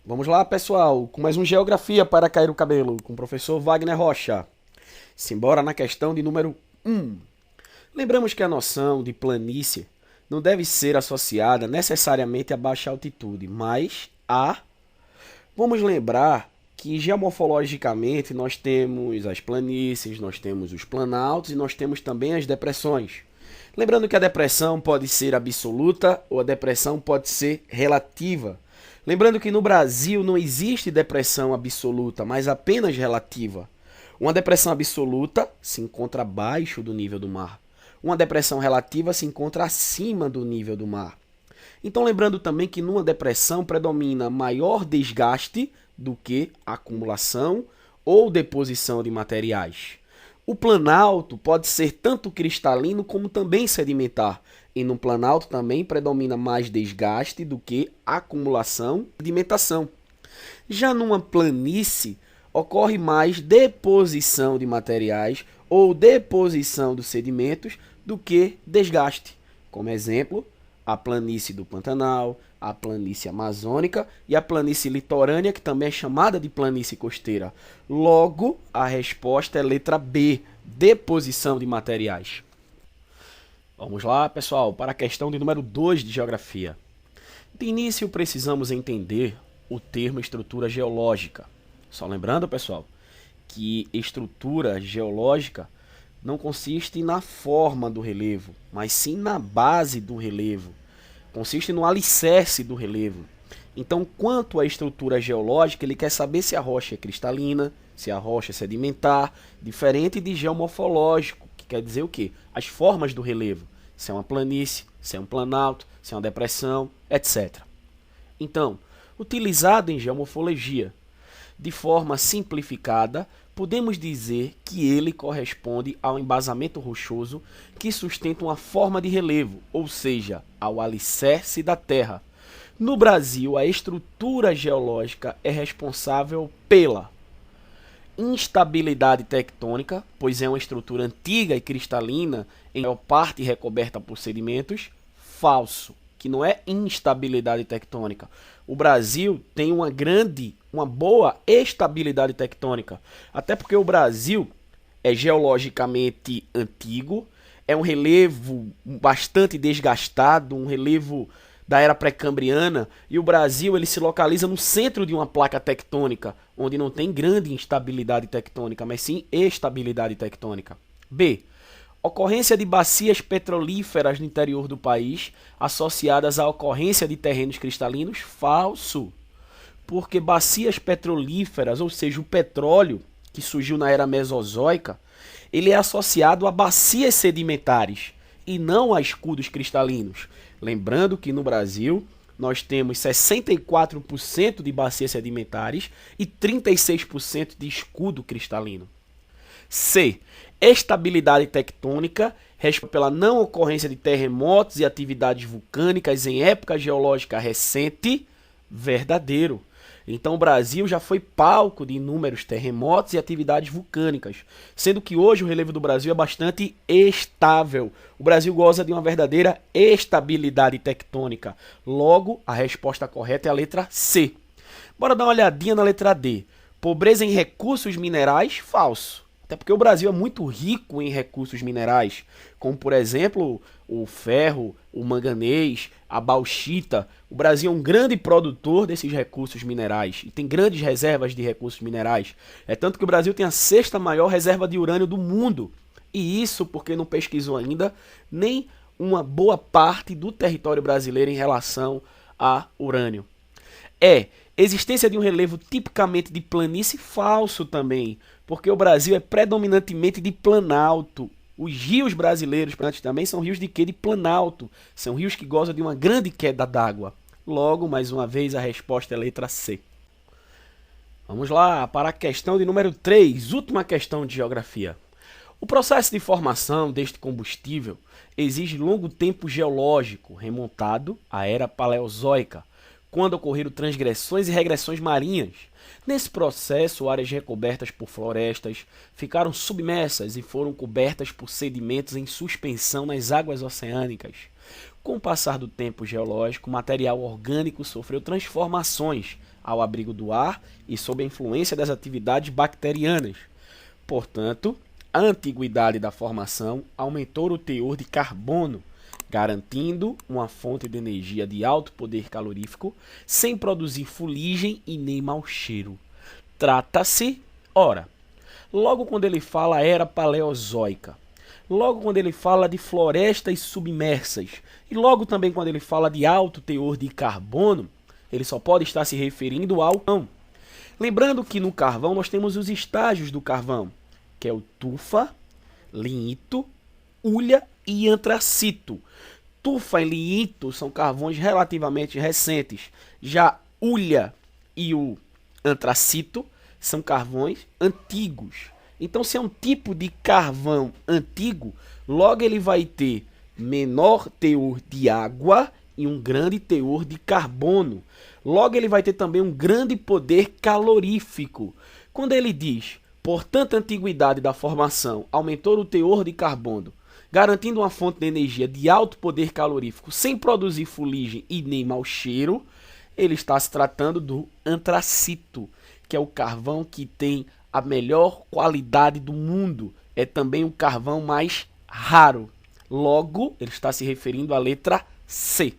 Vamos lá, pessoal, com mais um Geografia para cair o cabelo, com o professor Wagner Rocha. Simbora na questão de número 1. Lembramos que a noção de planície não deve ser associada necessariamente a baixa altitude, mas a... Vamos lembrar que geomorfologicamente nós temos as planícies, nós temos os planaltos e nós temos também as depressões. Lembrando que a depressão pode ser absoluta ou a depressão pode ser relativa. Lembrando que no Brasil não existe depressão absoluta, mas apenas relativa. Uma depressão absoluta se encontra abaixo do nível do mar. Uma depressão relativa se encontra acima do nível do mar. Então, lembrando também que numa depressão predomina maior desgaste do que acumulação ou deposição de materiais. O planalto pode ser tanto cristalino como também sedimentar. E no planalto também predomina mais desgaste do que acumulação e sedimentação. Já numa planície, ocorre mais deposição de materiais ou deposição dos sedimentos do que desgaste. Como exemplo, a planície do Pantanal, a planície amazônica e a planície litorânea, que também é chamada de planície costeira. Logo, a resposta é letra B, deposição de materiais. Vamos lá, pessoal, para a questão de número 2 de Geografia. De início, precisamos entender o termo estrutura geológica. Só lembrando, pessoal, que estrutura geológica não consiste na forma do relevo, mas sim na base do relevo. Consiste no alicerce do relevo. Então, quanto à estrutura geológica, ele quer saber se a rocha é cristalina, se a rocha é sedimentar, diferente de geomorfológico, que quer dizer o quê? As formas do relevo. Se é uma planície, se é um planalto, se é uma depressão, etc. Então, utilizado em geomorfologia, de forma simplificada, podemos dizer que ele corresponde ao embasamento rochoso que sustenta uma forma de relevo, ou seja, ao alicerce da Terra. No Brasil, a estrutura geológica é responsável pela instabilidade tectônica, pois é uma estrutura antiga e cristalina, em maior parte recoberta por sedimentos. Falso, que não é instabilidade tectônica. O Brasil tem uma boa estabilidade tectônica, até porque o Brasil é geologicamente antigo, é um relevo bastante desgastado, um relevo da era pré-cambriana, e o Brasil ele se localiza no centro de uma placa tectônica, onde não tem grande instabilidade tectônica, mas sim estabilidade tectônica. B. Ocorrência de bacias petrolíferas no interior do país, associadas à ocorrência de terrenos cristalinos. Falso. Porque bacias petrolíferas, ou seja, o petróleo que surgiu na era mesozoica, ele é associado a bacias sedimentares e não a escudos cristalinos. Lembrando que no Brasil nós temos 64% de bacias sedimentares e 36% de escudo cristalino. C. Estabilidade tectônica, responsável pela não ocorrência de terremotos e atividades vulcânicas em época geológica recente. Verdadeiro. Então o Brasil já foi palco de inúmeros terremotos e atividades vulcânicas, sendo que hoje o relevo do Brasil é bastante estável. O Brasil goza de uma verdadeira estabilidade tectônica. Logo, a resposta correta é a letra C. Bora dar uma olhadinha na letra D. Pobreza em recursos minerais? Falso. Até porque o Brasil é muito rico em recursos minerais, como por exemplo o ferro, o manganês, a bauxita. O Brasil é um grande produtor desses recursos minerais e tem grandes reservas de recursos minerais. É tanto que o Brasil tem a sexta maior reserva de urânio do mundo. E isso porque não pesquisou ainda nem uma boa parte do território brasileiro em relação a urânio. Existência de um relevo tipicamente de planície? Falso também, porque o Brasil é predominantemente de planalto. Os rios brasileiros também são rios de quê? De planalto. São rios que gozam de uma grande queda d'água. Logo, mais uma vez, a resposta é a letra C. Vamos lá para a questão de número 3, última questão de geografia. O processo de formação deste combustível exige longo tempo geológico, remontado à era paleozoica, quando ocorreram transgressões e regressões marinhas. Nesse processo, áreas recobertas por florestas ficaram submersas e foram cobertas por sedimentos em suspensão nas águas oceânicas. Com o passar do tempo geológico, o material orgânico sofreu transformações ao abrigo do ar e sob a influência das atividades bacterianas. Portanto, a antiguidade da formação aumentou o teor de carbono, garantindo uma fonte de energia de alto poder calorífico, sem produzir fuligem e nem mau cheiro. Trata-se, ora, logo quando ele fala era paleozoica, logo quando ele fala de florestas submersas, e logo também quando ele fala de alto teor de carbono, ele só pode estar se referindo ao carvão. Lembrando que no carvão nós temos os estágios do carvão, que é o tufa, lignito, hulha e antracito. Tufa e lignito são carvões relativamente recentes. Já hulha e o antracito são carvões antigos. Então, se é um tipo de carvão antigo, logo ele vai ter menor teor de água e um grande teor de carbono. Logo ele vai ter também um grande poder calorífico. Quando ele diz, portanto, a antiguidade da formação aumentou o teor de carbono, garantindo uma fonte de energia de alto poder calorífico sem produzir fuligem e nem mau cheiro, ele está se tratando do antracito, que é o carvão que tem a melhor qualidade do mundo. É também o carvão mais raro. Logo, ele está se referindo à letra C.